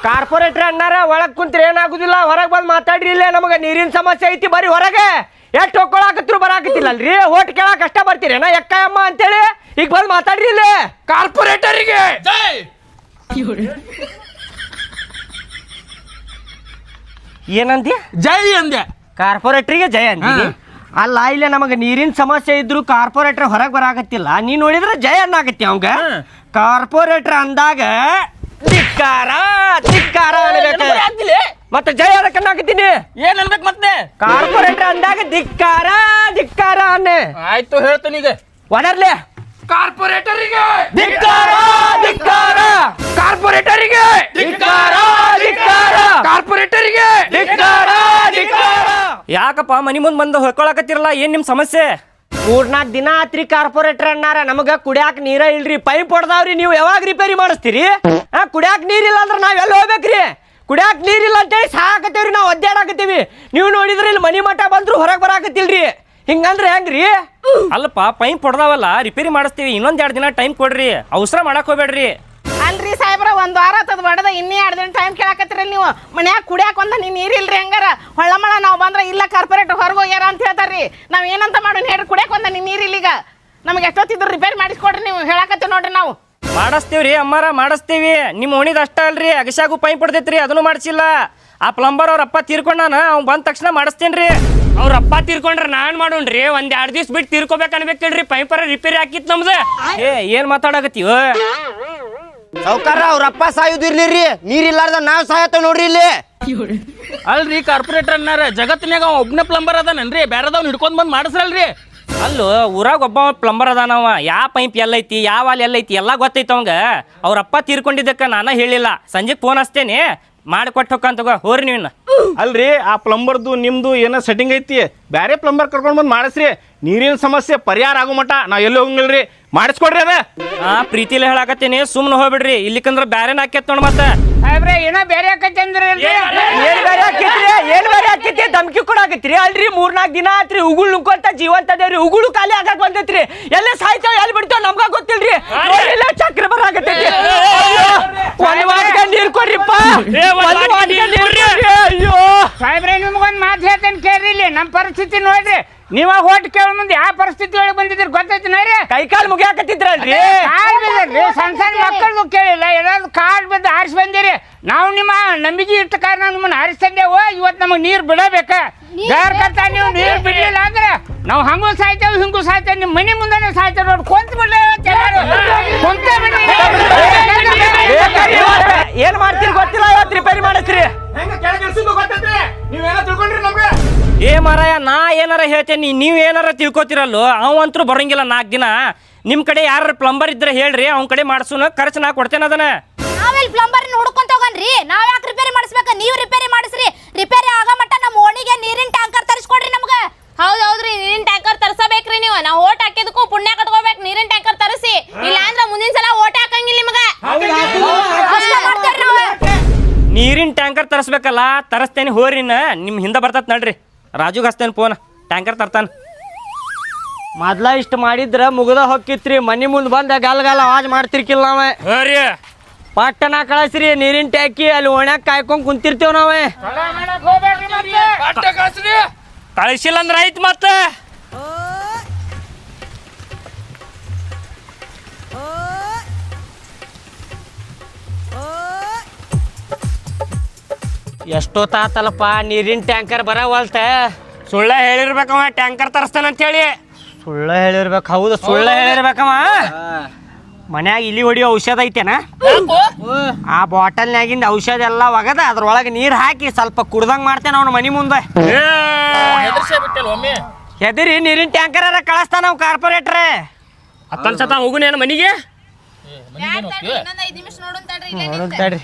Corporate ಅಣ್ಣಾರ ಒಳಗ್ ಕುಂತ್ರೆ ಏನಾಗುದಿಲ್ಲ, ಹೊರಗೆ ಬಂದು ಮಾತಾಡ್ರಿ. ಇಲ್ಲೇ ನಮಗೆ ನೀರಿನ ಸಮಸ್ಯೆ ಐತಿ, ಬರೀ ಹೊರಗೆ ಎಷ್ಟು ಹೊಕ್ಕೊಳಕತ್ರು ಬರಾಕತ್ತಿಲ್ಲಲ್ರಿ. ಓಟ್ ಕೇಳಕ್ ಕಷ್ಟ ಬರ್ತೀರೇನ ಎಕ್ಕಮ್ಮ ಅಂತೇಳಿ ಈಗ ಬಂದು ಮಾತಾಡ್ರಿ. ಇಲ್ಲೇ ಕಾರ್ಪೊರೇಟರಿಗೆ ಏನಂದಿ? ಜೈ ಅಂದೆ. ಕಾರ್ಪೊರೇಟರ್ಗೆ ಜಯ ಅಂತೀನಿ. ಅಲ್ಲ, ಇಲ್ಲೇ ನಮಗೆ ನೀರಿನ ಸಮಸ್ಯೆ ಇದ್ರು ಕಾರ್ಪೊರೇಟರ್ ಹೊರಗೆ ಬರಾಕತ್ತಿಲ್ಲ, ನೀ ನೋಡಿದ್ರೆ ಜಯ ಅನ್ನಾಗತ್ತಿ ಅವಂಗ. ಕಾರ್ಪೊರೇಟರ್ ಅಂದಾಗ ಧಿಕ್ಕಾರ ಧಿಕ್ಕಾರ ಅನ್ಬೇಕು, ಮತ್ತೆ ಜಯ ಅದಕ್ಕನ್ನಾಗತ್ತೀನಿ. ಏನ್ ಅನ್ಬೇಕು ಮತ್ತೆ? ಕಾರ್ಪೊರೇಟರ್ ಅಂದಾಗ ಧಿಕ್ಕಾರ ಧಿಕ್ಕಾರ ಅನ್ನೆ. ಆಯ್ತು ಹೇಳ್ತೀನಿ ಈಗ. ಒಡರ್ಲೆ ಕಾರ್ಪೊರೇಟರಿಗೆ ಧಿಕ್ಕಾರ ಧಿಕ್ಕಾರ, ಕಾರ್ಪೊರೇಟರಿಗೆ ಧಿಕ್ಕಾರ ಧಿಕ್ಕಾರ, ಕಾರ್ಪೊರೇಟರಿಗೆ ಧಿಕ್ಕಾರ ಧಿಕ್ಕಾರ. ಯಾಕಪ್ಪ ಮನಿ ಮುಂದೆ ಬಂದು ಹೊಯ್ಕೊಳಕತ್ತಿರಲ್ಲ, ಏನ್ ನಿಮ್ ಸಮಸ್ಯೆ? 3-4 ದಿನ ಆತ್ರಿ ಕಾರ್ಪೊರೇಟರ್ ಅಣ್ಣಾರ ನಮಗ ಕುಡಿಯಾಕ ನೀರ ಇಲ್ರಿ. ಪೈಪ್ ಹೊಡೆದಾವ್ರಿ, ನೀವು ಯಾವಾಗ ರಿಪೇರಿ ಮಾಡಿಸ್ತೀರಿ? ಕುಡಿಯಾಕ ನೀರಿಲ್ಲ ಅಂದ್ರೆ ನಾವ್ ಎಲ್ಲಿ ಹೋಗ್ಬೇಕ್ರಿ? ಕುಡಿಯಾಕ ನೀರಿಲ್ಲ ಅಂತೇಳಿ ಸಾಕತ್ತೇವ್ರಿ, ನಾವು ಒದ್ದಾಡಕತ್ತೀವಿ. ನೀವು ನೋಡಿದ್ರಿ ಇಲ್ಲಿ ಮನಿ ಮಠ ಬಂದ್ರು ಹೊರಗೆ ಬರಾಕತ್ತಿಲ್ರಿ. ಹಿಂಗಂದ್ರೆ ಹೆಂಗ್ರಿ? ಅಲ್ಲಪ್ಪ ಪೈಪ್ ಹೊಡೆದಾವಲ್ಲ, ರಿಪೇರಿ ಮಾಡಿಸ್ತೀವಿ, ಇನ್ನೊಂದ್ 2 ದಿನ ಟೈಮ್ ಕೊಡ್ರಿ, ಅವಸರ ಮಾಡಕ್ ಹೋಗ್ಬೇಡ್ರಿ. ಅಲ್ರಿ ಸಾಹೇಬ್ರ, 1 ವಾರ ಆತದ ಬಡದ, ಇನ್ನೇ 2 ದಿನ ಟೈಮ್ ಕೇಳಾಕತ್ತಿರಲ್ಲ ನೀವು. ಮನ್ಯಾಗ ಕುಡಿಯಾಕ ನೀರಿಲ್ರಿ, ಹಂಗಾರ ಹೊಳ್ಳಮಳ ನಾವು ಬಂದ್ರೆ ಇಲ್ಲ ಕಾರ್ಪೊರೇಟರ್ ಹೊರಗೆ ಹೋಗ್ಯಾರ ಅಂತ ಹೇಳ್ತಾರ್ರಿ. ನಾವ್ ಏನಂತ ಮಾಡೋಣ ಹೇಳ್ರಿ? ಕುಡಿಯಾಕ ನೀರಿಲ್ಲ, ಈಗ ನಮ್ಗೆ ಎಷ್ಟೊತ್ತಿದ್ರು ರಿಪೇರಿ ಮಾಡಿಸ್ಕೊಡ್ರಿ, ನೀವು ಹೇಳಾಕತ್ತೀವಿ ನೋಡ್ರಿ. ನಾವು ಮಾಡಿಸ್ತೀವ್ರಿ ಅಮ್ಮಾರ, ಮಾಡಿಸ್ತೀವಿ. ನಿಮ್ ಓಣಿದ ಅಷ್ಟ ಅಲ್ರಿ, ಅಗಶಾಗು ಪೈಪ್ ಹೊಡೆದೈತ್ರಿ, ಅದನ್ನು ಮಾಡಿಸಿಲ್ಲ. ಆ ಪ್ಲಂಬರ್ ಅವ್ರ ಅಪ್ಪ ತೀರ್ಕೊಂಡಾನ, ಅವ್ನು ಬಂದ ತಕ್ಷಣ ಮಾಡಿಸ್ತೇನ್ರಿ. ಅವ್ರ ಅಪ್ಪ ತೀರ್ಕೊಂಡ್ರೆ ನಾನ್ ಮಾಡೋಣ್ರಿ? 1-2 ದಿವ್ಸ ಬಿಟ್ಟು ತೀರ್ಕೋಬೇಕು ಅನ್ಬೇಕಲ್ರಿ. ಪೈಪರ ರಿಪೇರಿ ಹಾಕಿತ್ ನಮ್ದು. ಏನ್ ಮಾತಾಡಕತ್ತೀವ? ಸೌಕಾರ ಅವ್ರ ಅಪ್ಪ ಸಾಯುದಿರ್ಲಿರಿ, ನೀರಿಲ್ಲಾರ್ದ ನಾವ್ ಸಾಯತ್ತ ನೋಡ್ರಿ ಇಲ್ಲಿ. ಅಲ್ರಿ ಕಾರ್ಪೊರೇಟರ್ ಅನ್ನಾರ ಜಗತ್ತಿನಾಗ ಒಬ್ನೇ ಪ್ಲಂಬರ್ ಅದಾನನ್ರಿ, ಬೇರೆದವ್ನ ಹಿಡ್ಕೊಂಡ್ ಬಂದ್ ಮಾಡಿಸ್ರಲ್ರಿ. ಅಲ್ಲೂ ಊರಾಗ ಒಬ್ಬ ಪ್ಲಂಬರ್ ಅದಾನವ, ಯಾವ ಪೈಪ್ ಎಲ್ಲೈತಿ ಯಾವ ವಾಲ್ ಎಲ್ಲೈತಿ ಎಲ್ಲ ಗೊತ್ತೈತಿ ಅವಂಗ. ಅವ್ರ ಅಪ್ಪ ತೀರ್ಕೊಂಡಿದ್ದಕ್ಕ ನಾನ ಹೇಳಿಲ್ಲ, ಸಂಜೆಗೆ ಫೋನ್ ಹಚ್ತೇನೆ, ಮಾಡಿಕೊಟ್ಟು ಹೋಗಂತ ಹೋರಿ ನೀವನ್ನ. ಅಲ್ರಿ ಆ ಪ್ಲಂಬರ್ದು ನಿಮ್ದು ಏನೋ ಸೆಟ್ಟಿಂಗ್ ಐತಿ, ಬ್ಯಾರೆ ಪ್ಲಂಬರ್ ಕರ್ಕೊಂಡ್ ಬಂದು ಮಾಡಿಸ್ರಿ. ನೀರಿನ ಸಮಸ್ಯೆ ಪರಿಹಾರ ಆಗೋ ಮಟ ನಾವ್ ಎಲ್ಲಿ ಹೋಗಂಗಿಲ್ರಿ, ಮಾಡಿಸ್ಕೊಡ್ರಿ ಅದ. ಪ್ರೀತಿಲಿ ಹೇಳಾಕತ್ತೀನಿ, ಸುಮ್ನೆ ಹೋಗ್ಬಿಡ್ರಿ, ಇಲ್ಲಿಕಂದ್ರ ಬ್ಯಾರೆ ಹಾಕೇತ್ ನೋಡ್. ಮತ್ತೆ ಸಾಹೇಬ್ರೆ ಏನೋ ಬೇರೆ ಆಕೈತಿ ಅಂದ್ರೆ ಏನ್ ಬೇರೆ ಹಾಕಿತ್ರಿ? ಏನ್ ಬೇರೆ ಹಾಕಿತ್ರಿ? ಧಮ್ಕಿ ಕೊಡಾಕತ್ರಿ ಅಲ್ರಿ. 3-4 ದಿನ ಆತ್ರಿ, ಉಗುಳು ನುಂಕೊಂತ ಜೀವಂತ ಅದೇವ್ರಿ. ಉಗುಳು ಖಾಲಿ ಆಗಕ್ ಬಂದೈತ್ರಿ, ಎಲ್ಲ ಸಾಯ್ತಾವ ಎಲ್ಲಿ ಬಿಡ್ತಾವ ನಮ್ಗ ಗೊತ್ತಿಲ್ರಿ. ಚಕ್ರ ಬರಾಕತ್ತೈತಿ. ಒಂದ್ ವಾಟ್ಕ ನೀರ್ ಕೊಡ್ರಿಪ್ಪ, ಒಂದ್ ವಾಟ್ಕ ನೀರ್ ಕೊಡ್ರಿ. ಅಯ್ಯೋ ಸಾಹೇಬ್ರೆ, ನಿಮ್ಗೊಂದ್ ಮಾತು ಹೇಳ್ತೇನೆ ಕೇಳ್ರಿ. ಇಲ್ಲಿ ನಮ್ಮ ಪರಿಸ್ಥಿತಿ ನೋಡ್ರಿ. ನೀವ ಹೋಟ್ ಕೇಳ ಮುಂದೆ ಯಾವ ಪರಿಸ್ಥಿತಿ ಒಳಗೆ ಬಂದಿದ್ರಿ ಗೊತ್ತೈತಿ ನೋಡ್ರಿ. ಕೈಕಾಲು ಮುಗಿಯಾಕತ್ತಿದ್ರಲ್ರಿ. ಕಾಲ್ ಬಿದ್ರಿ, ಸಣ್ಣ ಸಣ್ಣ ಮಕ್ಕಳಿಗೂ ಕೇಳಿಲ್ಲ, ಏನಾದ್ರು ಕಾಲ್ ಬಿದ್ದು ಆರಿಸಿ ಬಂದಿರಿ. ನಾವು ನಿಮ್ಮ ನಂಬಿಕೆ ಇಟ್ಟ ಕಾರಣ ನಿಮ್ಮನ್ನ ಆರಿಸ್ತಂದೇವು. ಇವತ್ತು ನಮಗೆ ನೀರು ಬಿಡಬೇಕ. ಬೇರ್ಕಂತ ನೀವು ನೀರು ಬಿಡ್ಲಿಲ್ಲ ಅಂದ್ರೆ ನಾವು ಹಂಗೂ ಸಾಯ್ತೇವೆ ಹಿಂಗೂ ಸಾಯ್ತೇವೆ. ನಿಮ್ಮ ಮನೆ ಮುಂದೆ ಸಾಯ್ತೇವೆ ನೋಡಿ. ಕುಂತ ಬಿಡ್ಲಿ, ಕುಂತ ಬಿಡ್ರಿ. ಏನ್ ಮಾಡ್ತೀರಿ ಗೊತ್ತಿಲ್ಲ, ಇವತ್ತು ರಿಪೇರಿ ಮಾಡಿಸ್ರಿ. ನೀವೇನೋ ತಿಳ್ಕೊಂಡ್ರಿ ನಮ್ಗೆ. ಏ ಮಾರಾಯ, ನಾ ಏನಾರ ಹೇಳ್ತೇನೆ, ನೀವ್ ಏನಾರ ತಿಳ್ಕೊತಿರಲ್ಲೋ. ಅವಂತರೂ ಬರಂಗಿಲ್ಲ 4 ದಿನ. ನಿಮ್ ಕಡೆ ಯಾರ ಪ್ಲಂಬರ್ ಇದ್ರೆ ಹೇಳ್ರಿ, ಅವ್ನ ಕಡೆ ಮಾಡ್ಸೋಣ, ಖರ್ಚು ನಾ ಕೊಡ್ತೇನೆ ಅದನ್ನ. ನಾವೆಲ್ಲಿ ಪ್ಲಂಬರ್ ಹುಡ್ಕೊಂತ ಹೋಗನ್ರಿ? ನಾವ್ ಯಾಕೆ ರಿಪೇರಿ ಮಾಡಿಸ್ಬೇಕ? ನೀವು ರಿಪೇರಿ ಮಾಡಿಸ್ರಿ. ರಿಪೇರಿ ಆಗ ಮಟ್ಟ ನಮ್ಮ ಓಣಿಗೆ ನೀರಿನ ಟ್ಯಾಂಕರ್ ತರಿಸ್ಕೊಡ್ರಿ ನಮ್ಗ. ಹೌದೌದ್ರಿ, ನೀರಿನ ಟ್ಯಾಂಕರ್ ತರ್ಸಬೇಕ್ರಿ. ನೀವು ನಾವು ಓಟ್ ಹಾಕಿದಕ್ಕೂ ಪುಣ್ಯ ಕಟ್ಕೋಬೇಕು. ನೀರಿನ ಟ್ಯಾಂಕರ್ ತರಿಸಿ, ಇಲ್ಲ ಅಂದ್ರ ಮುಂದಿನ ಸಲ ಓಟ್ ಹಾಕಂಗಿಲ್ಲ ನಿಮಗ. ನೀರಿನ ಟ್ಯಾಂಕರ್ ತರಿಸ್ಬೇಕಲ್ಲ, ತರಿಸ್ತೇನೆ ಹೋರಿನ. ನಿಮ್ ಹಿಂದೆ ಬರ್ತತ್ ನಡ್ರಿ, ರಾಜುಗ್ ಹಚ್ತೇನೆ ಫೋನ್, ಟ್ಯಾಂಕರ್ ತರ್ತಾನ. ಮೊದ್ಲ ಇಷ್ಟ ಮಾಡಿದ್ರ ಮುಗ್ದ ಹೊಕ್ಕಿತ್ರಿ. ಮನಿ ಮುಂದ್ ಬಂದ ಗಲ್ ಆವಾಜ್ ಮಾಡ್ತಿರ್ಕಿಲ್ಲ ನಾವೇ. ಪಟ್ಟಣ ಕಳಿಸ್ರಿ ನೀರಿನ ಟ್ಯಾಕಿ, ಅಲ್ಲಿ ಒಣಕ್ ಕಾಯ್ಕೊಂಡ್ ಕುಂತಿರ್ತೇವ್ ನಾವೇ. ಕಳಿಸಿಲ್ಲ ಅಂದ್ರ ಆಯ್ತು. ಮತ್ತೆ ಎಷ್ಟೊತ್ತಾತಲ್ಲಪ್ಪ ನೀರಿನ ಟ್ಯಾಂಕರ್ ಬರವಲ್ತ. ಸುಳ್ಳ ಹೇಳಿರ್ಬೇಕವ ಟ್ಯಾಂಕರ್ ತರಿಸ್ತಾನಂತ ಹೇಳಿ. ಸುಳ್ಳ ಹೇಳಿರ್ಬೇಕು. ಹೌದು, ಸುಳ್ಳ ಹೇಳಿರ್ಬೇಕವ. ಮನ್ಯಾಗ ಇಲಿ ಹೊಡಿಯೋ ಔಷಧ ಐತೆನ, ಆ ಬಾಟಲ್ನ್ಯಾಗಿಂದ ಔಷಧ ಎಲ್ಲ ಒಗದ ಅದ್ರೊಳಗೆ ನೀರ್ ಹಾಕಿ ಸ್ವಲ್ಪ ಕುಡ್ದಂಗ್ ಮಾಡ್ತೇನೆ ಅವ್ನು ಮನಿ ಮುಂದೆ. ಹೆದರಿ ನೀರಿನ ಟ್ಯಾಂಕರ್ ಕಳಿಸ್ತಾನ ನಾವು ಕಾರ್ಪೊರೇಟರ್. ಹತ್ತೊಂದು ಸತ ಹೋಗುನೇನು ಮನಿಗೆ? ಇನ್ನೊಂದ್ 5 ನಿಮಿಷ ನೋಡೋಣ ತಡ್ರಿ. ತಡ್ರಿ.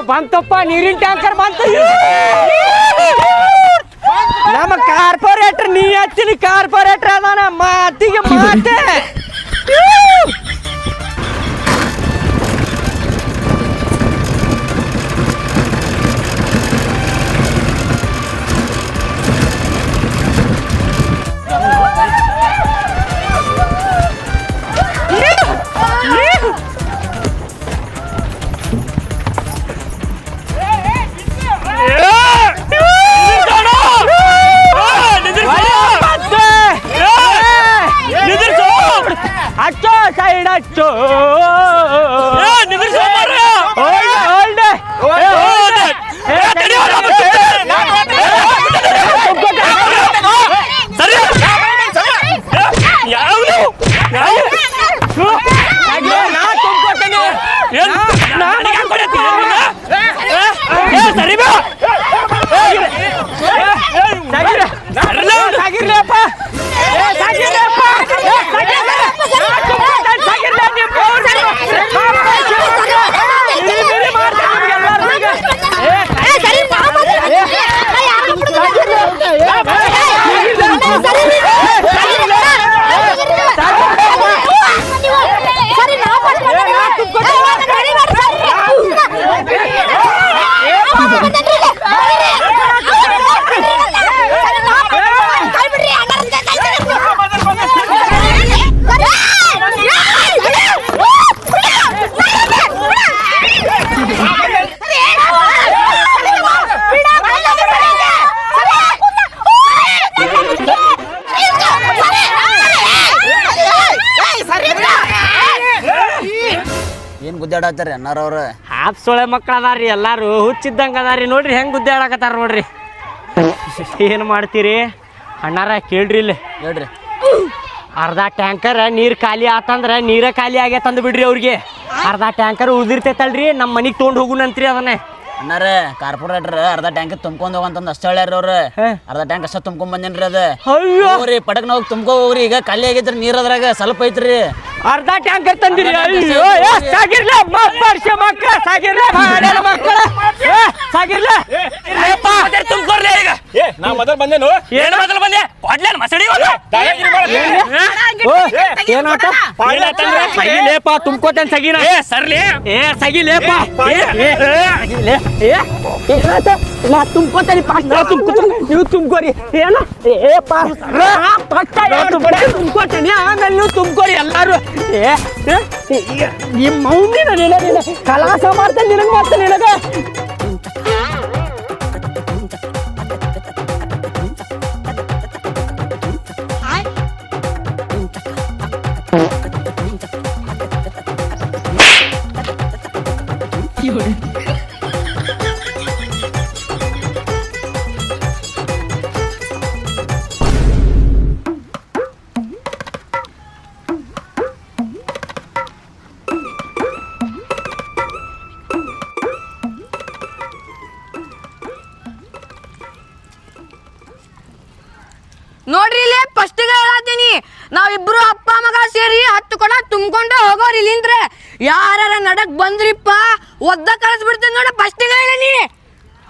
ಬಂತಪ್ಪ ನೀರಿನ ಟ್ಯಾಂಕರ್ ಬಂತ. ಕಾರ್ಪೊರೇಟರ್ ಅದಾನ ಮಾತಿಗೆ ಮಾತೆ ಅಚ್ಚೋ ಸೈಡ್ ಅಚ್ಚೋ ಏನ್ ಗುದ್ದಾಡತ್ತಾರ ಅಣ್ಣಾರವ್ರ ಹಾಪ್ ಸೊಳೆ ಮಕ್ಕಳು ಅದಾರಿ ಎಲ್ಲಾರು ಹುಚ್ಚಿದ್ದಂಗೆ ಅದಾರಿ ನೋಡ್ರಿ ಹೆಂಗೆ ಗುದ್ದಾಡಕತ್ತಾರ ನೋಡ್ರಿ ಏನು ಮಾಡ್ತೀರಿ ಅಣ್ಣಾರ ಕೇಳ್ರಿ ಇಲ್ಲಿ ಹೇಳ್ರಿ ಅರ್ಧ ಟ್ಯಾಂಕರ್ ನೀರು ಖಾಲಿ ಆತಂದ್ರೆ ನೀರೇ ಖಾಲಿ ಆಗೇ ತಂದು ಬಿಡ್ರಿ ಅವ್ರಿಗೆ ಅರ್ಧ ಟ್ಯಾಂಕರ್ ಉಳಿದಿರ್ತೈತಲ್ರಿ ನಮ್ಮ ಮನೆಗೆ ತೊಗೊಂಡು ಹೋಗುನಂತ್ರಿ ಅದನ್ನೇ ಅಣ್ಣಾರ ಕಾರ್ಪೊರೇಟರ್ ಅರ್ಧ ಟ್ಯಾಂಕ್ ತುಂಬ್ಕೊಂಡ್ ಹೋಗಂತಂದ್ ಅಷ್ಟ ಹೇಳ್ಯಾರ ಅವ್ರ ಅರ್ಧ ಟ್ಯಾಂಕ್ ಅಷ್ಟ ತುಂಬ್ಕೊಂಡ್ ಬಂದೇನ್ರಿ ಅದ ಅಯ್ಯೋ ಹೋಗ್ರಿ ಪಟಕ್ನ ಹೋಗಿ ತುಂಬ್ಕೋ ಹೋಗ್ರಿ ಈಗ ಖಾಲಿ ಆಗೈತ್ರಿ ನೀರ್ ಅದ್ರಾಗ ಸ್ವಲ್ಪ ಐತ್ರಿ ಅರ್ಧ ಟ್ಯಾಂಕರ್ ತಂದಿರಿ ಅಯ್ಯೋ ಸಾಗಿರ್ಲ ವರ್ಷ ಮಕ್ಕಳ ಸಾಗಿರ್ಲ ಮಕ್ಕಳ ಸಾಗಿರ್ಲ ತುಂಬ್ಕೊರ್ಲಿ ಈಗ ನಾ ಮೊದಲು ಬಂದೇನು ಏನು ಮೊದಲು ಬಂದೆ ಕೊಡ್ಲೇನು ಮಸಡಿ ಏನಾಟ ಸಗಿಲೇಪ ತುಂಬ್ಕೋತೇನ್ ಸಗಿನ ಏ ಸರ್ಲಿ ಏ ಸಗಿಲೇಪ ನಾ ತುಂಬ್ಕೋತೇನೆ ಪಾಸ್ ತುಂಬ್ಕೋತೇನೆ ನೀವು ತುಂಬ್ಕೋರಿ ಏನ ಏ ಪಾಸ್ ತುಂಬ್ಕೋತೇನೆ ಆಮೇಲೆ ನೀವು ತುಂಬ್ಕೋರಿ ಎಲ್ಲಾರು ನಿಮ್ಮ ಮೌನಿನ ನಿನಗೆ ಕಲಾಸ ಮಾಡ್ತೇನೆ ನಿನಗೆ ಮಾಡ್ತೇನೆ ನಿನಗೆ ನೋಡ್ರಿ ಇಲ್ಲಿ ಫಸ್ಟ್ ಹೇಳತ್ತೀನಿ ನಾವಿಬ್ರು ಅಪ್ಪ ಮಗ ಸೇರಿ 10 ಕೊಡ ತುಂಬ್ಕೊಂಡೆ ಹೋಗೋರಿ ಇಲ್ಲಿಂದ್ರೆ ಯಾರ ನಡಕ್ ಬಂದ್ರಿಪ್ಪ ಒದ್ದ ಕಳಿಸ್ಬಿಡ್ತೀನಿ ನೋಡ ಫಸ್ಟ್ ಹೇಳನಿ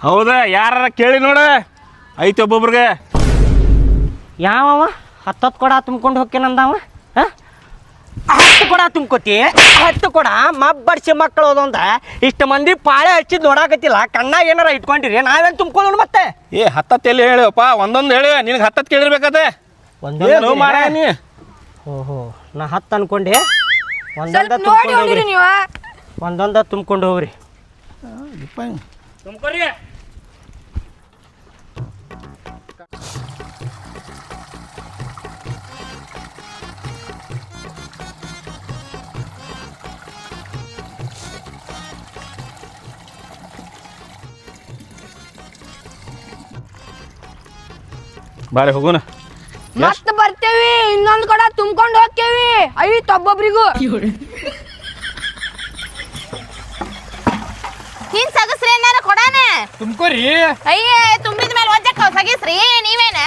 ಹೌದಾ ಯಾರ ಕೇಳಿ ನೋಡ ಐತಿ ಒಬ್ಬೊಬ್ರಿಗೆ ಯಾವವ 10 ಕೊಡ ತುಂಬ್ಕೊಂಡು ಹೋಗ್ಕೇನಂದವ 10 ಕೊಡ ತುಂಬ್ಕೋತಿ 10 ಕೊಡ ಮಬ್ಬರ್ಸಿ ಮಕ್ಕಳು ಹೋದಂದ ಇಷ್ಟು ಮಂದಿ ಪಾಳೆ ಹಚ್ಚಿದ್ ನೋಡಾಕತ್ತಿಲ್ಲ ಕಣ್ಣಾಗ ಏನಾರ ಇಟ್ಕೊಂಡಿರಿ ನಾವೇನು ತುಂಬ್ಕೊಂಡು ಮತ್ತೆ ಏ 10 ಎಲ್ಲಿ ಹೇಳಿವಪ್ಪ ಒಂದೊಂದು ಹೇಳಿ ನಿನಗೆ 10 ಕೇಳಿರ್ಬೇಕತೆ ಏನು ಮಾರ ನೀ ಓಹೋ ನಾ 10 ಅನ್ಕೊಂಡೆ ಒಂದೊಂದ ತುಂಬ್ಕೊಂಡು ಹೋಗ್ರಿ ತುಂಬ್ಕೊರಿ ಬಾರೆ ಹೋಗೋಣ ಮಸ್ತ್ ಬರ್ತೇವಿ ಇನ್ನೊಂದ್ ಕಡೆ ತುಂಬ್ಕೊಂಡು ಹೋಗ್ತೇವಿ ಐತ್ ಒಬ್ಬೊಬ್ರಿಗೂ ಹಿಂಗ್ ಸಗಸ್ರಿ ಏನಾರ ಕೊಡಾನ ತುಂಬ್ಕೋರಿ ಅಯ್ಯ ತುಂಬಿದ ಮೇಲೆ ಒಜ್ಜಕ್ಕ ಸಗಿಸ್ರಿ ನೀವೇನ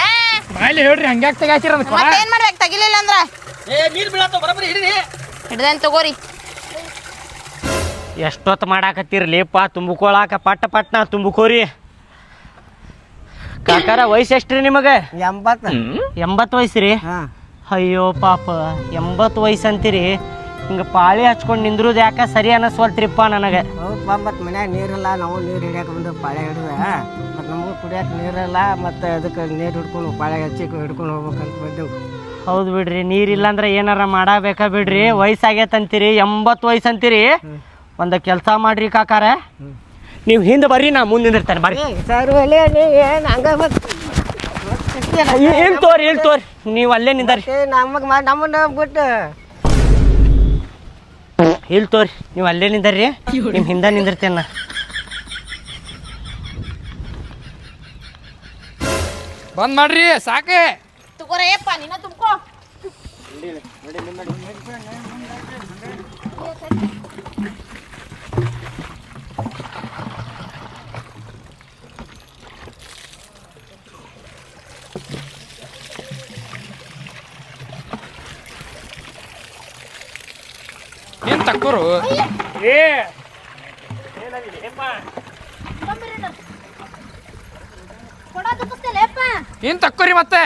ಬಾಯಲ್ಲಿ ಹೇಳ್ರಿ ಹಂಗ್ಯಾಕ್ ತೆಗಾಸಿರ ಮತ್ತೇನ್ ಮಾಡ್ಬೇಕು ತಗಿಲಿಲ್ಲ ಅಂದ್ರ ನೀರು ಬೀಳತ್ತವ ಬರಬರಿ ಹಿಡಿರಿ ಹಿಡ್ದೇನ್ ತಗೋರಿ ಎಷ್ಟೊತ್ತು ಮಾಡಾಕತ್ತಿರ್ಲಿಪ್ಪ ತುಂಬಿಕೊಳಾಕ ಪಟ್ಟ ಪಟ್ನ ತುಂಬಿಕೋರಿ ಕಾಕಾರ ವಯಸ್ಸು ಎಷ್ಟ್ರಿ ನಿಮಗೆ? 80 ವಯಸ್ಸು ರೀ? ಅಯ್ಯೋ ಪಾಪ 80 ವಯಸ್ಸು ಅಂತೀರಿ, ಹಿಂಗೆ ಪಾಳಿ ಹಚ್ಕೊಂಡು ನಿಂದ್ರದು ಯಾಕೆ ಸರಿ ಅನ್ನಿಸ್ವಲ್ತ್ರಿಪ್ಪ ನನಗೆ. ಮತ್ತು ಮನ್ಯಾಗ ನೀರಿಲ್ಲ, ನಾವು ನೀರು ಹಿಡಿಯಕ್ಕೆ ಬಂದು ಪಾಳೆ ಹಿಡಿದ ಮತ್ತು ನಮಗೂ ಕುಡಿಯೋಕೆ ನೀರಿಲ್ಲ, ಮತ್ತು ಅದಕ್ಕೆ ನೀರು ಹಿಡ್ಕೊಂಡು ಪಾಳೆ ಹಚ್ಚಿ ಹಿಡ್ಕೊಂಡು ಹೋಗ್ಬೇಕಂತ ಬಂದೆವು. ಹೌದು ಬಿಡ್ರಿ, ನೀರಿಲ್ಲ ಅಂದ್ರೆ ಏನಾರ ಮಾಡಬೇಕಾ ಬಿಡ್ರಿ. ವಯಸ್ಸಾಗೈತಂತೀರಿ, 80 ವಯಸ್ಸು ಅಂತೀರಿ. ಒಂದು ಕೆಲಸ ಮಾಡ್ರಿ ಕಾಕಾರ, ನೀವು ಹಿಂದೆ ಬರ್ರಿ, ನಾ ಮುಂದೆ ನಿಂದಿರ್ತಾರೆ ಬರ್ರಿ. ಸರ್ ಒಲೆ ಏನು ಹಂಗೆ ಇಲ್ಲಿ ತೋರಿ, ಇಲ್ಲಿ ತೋರಿ, ನೀವು ಅಲ್ಲೇ ನಿಂದರಿ. ನಮ್ಮನ್ನ ಬಿಟ್ಟು ಇಲ್ಲಿ ತೋರಿ, ನೀವು ಅಲ್ಲೇ ನಿಂದರ್ರಿ, ನಿಮ್ಮ ಹಿಂದೆ ನಿಂದಿರ್ತೇನೆ. ಬಂದ್ ಮಾಡ್ರಿ ಸಾಕೆ. ತಗೋರಯ್ಯಪ್ಪ ನೀನ ತುಂಬ್ಕೋ. ಏನ್ ತಕ್ಕೋರು? ಏನ್ ತಕ್ಕೋರಿ ಮತ್ತೆ?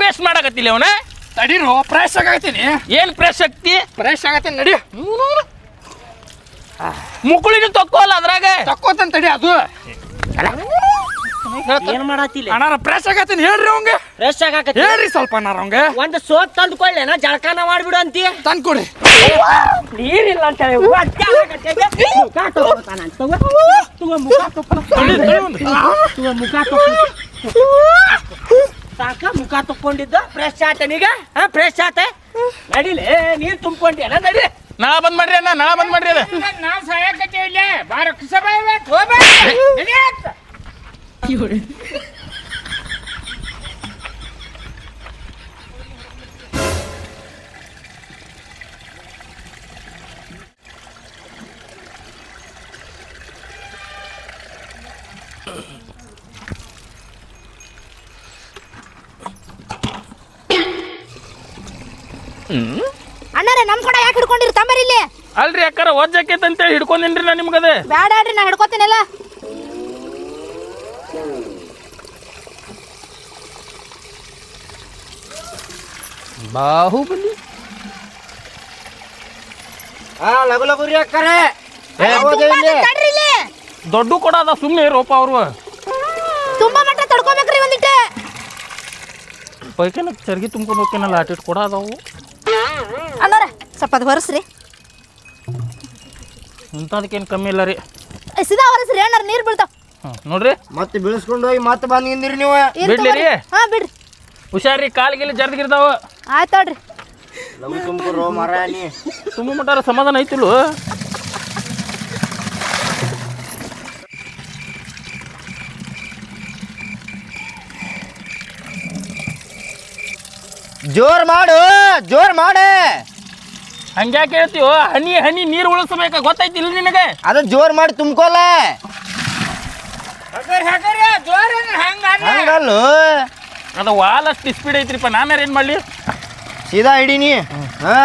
ವೇಸ್ಟ್ ಮಾಡಕತ್ತಿಲ್ಲ ಅವನ. ತಡೀರು, ಫ್ರೆಶ್ ಆಗತ್ತೀನಿ. ಏನ್ ಫ್ರೆಶ್ ಆಗ್ತಿ? ಫ್ರೆಶ್ ಆಗತ್ತೀನಿ ನಡಿ. ಮುಕ್ಕುಳಿನ ತಕ್ಕೋಲ್ಲ ಅದ್ರಾಗ. ತಕ್ಕೋತನ್ ತಡಿ ಅದು. ಏನ್ ಮಾಡತ್ತಿಲ್ಲ ಅಣ್ಣಾರ ಫ್ರೆಶ್ ಆಗತ್ತೀನಿ ಹೇಳ್ರಿ ಅವಂಗೆ. ಫ್ರೆಶ್ ಆಗಾಕತ್ತಿ ಹೇಳ್ರಿ ಸ್ವಲ್ಪ ಅಣ್ಣಾರ ಅವಂಗೆ. ಒಂದು ಸೋಪ್ ತಂದ್ಕೊಳ್ಳೇನ, ಜಳಕಾನ ಮಾಡ್ಬಿಡು ಅಂತೀಯ. ತಂದ್ಕೊಡಿ. ನೀರಿಲ್ಲ ಅಂತ ಹೇಳಿ ಸಾಕ ಮುಖ ತಕ್ಕೊಂಡಿದ್ದ ಫ್ರೆಶ್ ಆತನೀಗ. ಫ್ರೆಶ್ ಆತ, ನಡಿಲೆ ನೀರ್ ತುಂಬ್ಕೊಂಡೇನ, ನಡಿ. ನಾಳೆ ಬಂದ್ ಮಾಡ್ರಿ ಅಣ್ಣ, ನಾಳೆ ಬಂದ್ ಮಾಡ್ರಿ. ಅದ ನಾವು ಸಾಯಕತ್ತೇವಿಲ್ಲ, ಬಾರ ಅಣ್ಣಾರ ನಮ್ ಕೂಡ ಯಾಕೆ ಹಿಡ್ಕೊಂಡಿರಿ ತಂಬರಿ ಇಲ್ಲಿ? ಅಲ್ರಿ ಅಕ್ಕಾರ ಓದ್ಜಾಕೈತೆ ಅಂತೇಳಿ ಹಿಡ್ಕೊಂಡೇನ್ರಿ ನಾ ನಿಮ್ಗದ. ಬ್ಯಾಡ ಆಡ್ರಿ, ನಾ ಹಿಡ್ಕೊತೀನಲ್ಲ. ಬಾಹುಬಲಿ ಲಗು ಲಗು ರೀ ಅಕ್ಕರೆ. ತಡ್ರಿ ಇಲ್ಲಿ. ದೊಡ್ಡ ಕೊಡ ಅದ, ಸುಮ್ಮನೆ ರೋಪ ಅವ್ರು. ತುಂಬಾ ಮಟ್ಟ ತಡ್ಕೋಬೇಕ್ರಿ ಒಂದಿಟ್ಟೆ. ಪೈಕನ ಚರ್ಗಿ ತುಂಬ್ಕೊಂಡು ಹೋಗ್ತೇನಲ್ಲ, ಆಟಿಟ್ ಕೊಡ ಅದಾವು. ಅಣ್ಣಾರ ಸ್ವಲ್ಪ ಅದು ಹೊರಸ್ರಿ. ಇಂಥದಕ್ಕೇನು ಕಮ್ಮಿ ಇಲ್ಲ ರೀ. ಸಿದಾ ಹೊರಸ್ರಿ, ಅಣ್ಣಾರ ನೀರು ಬೀಳ್ತಾವ. ನೋಡ್ರಿ ಮತ್ತೆ ಬೀಳಿಸ್ಕೊಂಡು ಹೋಗಿ ಮತ್ತೆ ಬಂದು ನಿಂದಿರಿ ನೀವು. ಬಿಡ್ಲಿ ರೀ. ಹಾ ಬಿಡ್ರಿ. ಹುಷಾರಿ, ಕಾಲಿಗೆಲ್ಲಿ ಜರ್ದಿಗಿರ್ತಾವ. ಆಯ್ತಾಡ್ರಿ. ಲಗು ತುಂಬ್ಕೊರೋ ಮರ ನೀ. ತುಂಬ ಮಟ್ಟಾರ ಸಮಾಧಾನ ಐತಿಲ್ವ? ಜೋರ್ ಮಾಡು, ಜೋರ್ ಮಾಡು. ಹಂಗ್ಯಾಕೆ ಹೇಳ್ತೀವೋ? ಹನಿ ಹನಿ ನೀರು ಉಳಿಸ್ಬೇಕ, ಗೊತ್ತೈತಿಲ್ಲ ನಿನಗೆ? ಅದು ಜೋರ್ ಮಾಡಿ ತುಂಬ್ಕೊಲ್ಲ. ಹಂಗಲ್ಲು, ಅದು ವಾಲ್ ಅಷ್ಟು ಸ್ಪೀಡ್ ಐತ್ರಿಪ್ಪ, ನಾನು ಏನು ಮಾಡಲಿ? ಸೀದಾ ಹಿಡೀನಿ. ಹಾ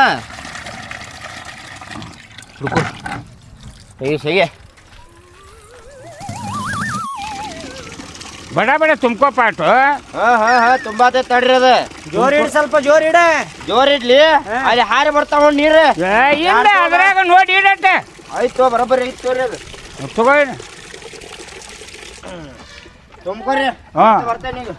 ಸಹಿಗೆ ಬಡ ಬಡ ತುಂಬ್ಕೋ ಪಾಟು. ಹಾ ತುಂಬಾ ತಡ್ರಿ ಅದ. ಜೋರ್ ಇಡ್, ಸ್ವಲ್ಪ ಜೋರ್ ಇಡ. ಜೋರ್ ಇಡ್ಲಿ, ಅಲ್ಲಿ ಹಾರಿ ಬರ್ತಾವ ನೀರು. ಇಲ್ಲ ಅದ್ರಾಗ ನೋಡಿ ಇಡತ್ತೆ. ಆಯ್ತು, ಬರೋಬ್ಬರಿ ಐತ್ ತೋರಿ ಅದು. ತಗೋರಿ ತುಂಬ್ಕೊರಿ. ಹಾಂ ಬರ್ತೇನೆ ಈಗ.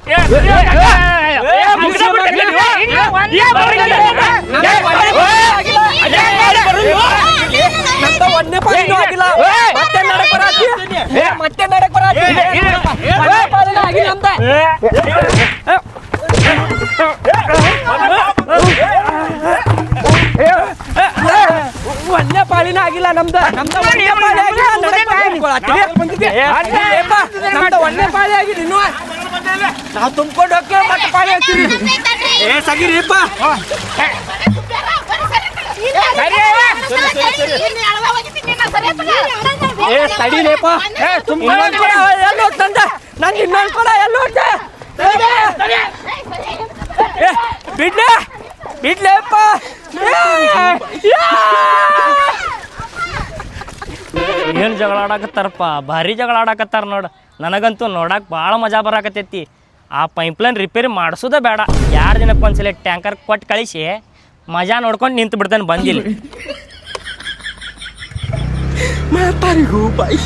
ಒಂದೇ ಪಾಲಿನೂ ಆಗಿಲ್ಲ, ಮತ್ತೆ ನಡಕ್ ಬರಾತಿ. ಮತ್ತೆ ನಡಕ್ ಬರಾತಿ. ಒಂದೇ ಪಾಲಿನೂ ಆಗಿಲ್ಲ ಅಂತ. ಒಂದೇ ಪಾಲಿನ ಆಗಿಲ್ಲ ನಮ್ದು. ಒಂದೇ ಪಾಲಿ ಆಗಿಲ್ಲ, ನಡಕ್ ನಮ್ದು ಒಂದೇ ಪಾಲಿ ಆಗಿದೆ. ಇನ್ನು ನಾವು ತುಂಬ್ಕೊಂಡು ಹೋಗ್ತೀವಿ, ಮತ್ತೆ ಪಾಲಿ ಹಾಕ್ತೀವಿ. ಸಗಿರಿಪ್ಪ. ತಡಿಲೇಪ, ಎಲ್ಲ ಹೋಗ್ತಂದ. ನಂಗೆ ಇನ್ನೊಂದು ಕೊಡ, ಎಲ್ಲ ಹೋಗ್ತೆ. ಬಿಡ್ಲೆ ಬಿಡ್ಲೆಪ್ಪ ಏನು ಜಗಳ ಆಡಕತ್ತಾರಪ್ಪ ಭಾರಿ ಜಗಳ ಆಡಕತ್ತಾರ ನೋಡು ನನಗಂತೂ ನೋಡಕ್ಕೆ ಭಾಳ ಮಜಾ ಬರಾಕತ್ತೈತಿ ಆ ಪೈಪ್ಲೈನ್ ರಿಪೇರಿ ಮಾಡಿಸೋದೇ ಬೇಡ 2 ದಿನಕ್ಕೆ ಒಂದ್ಸಲ ಟ್ಯಾಂಕರ್ ಕೊಟ್ಟು ಕಳಿಸಿ ಮಜಾ ನೋಡ್ಕೊಂಡು ನಿಂತು ಬಿಡ್ತಾನೆ ಬಂದಿಲ್ಲ ಮಾತಾರಿಗೂ ಬಾಯ್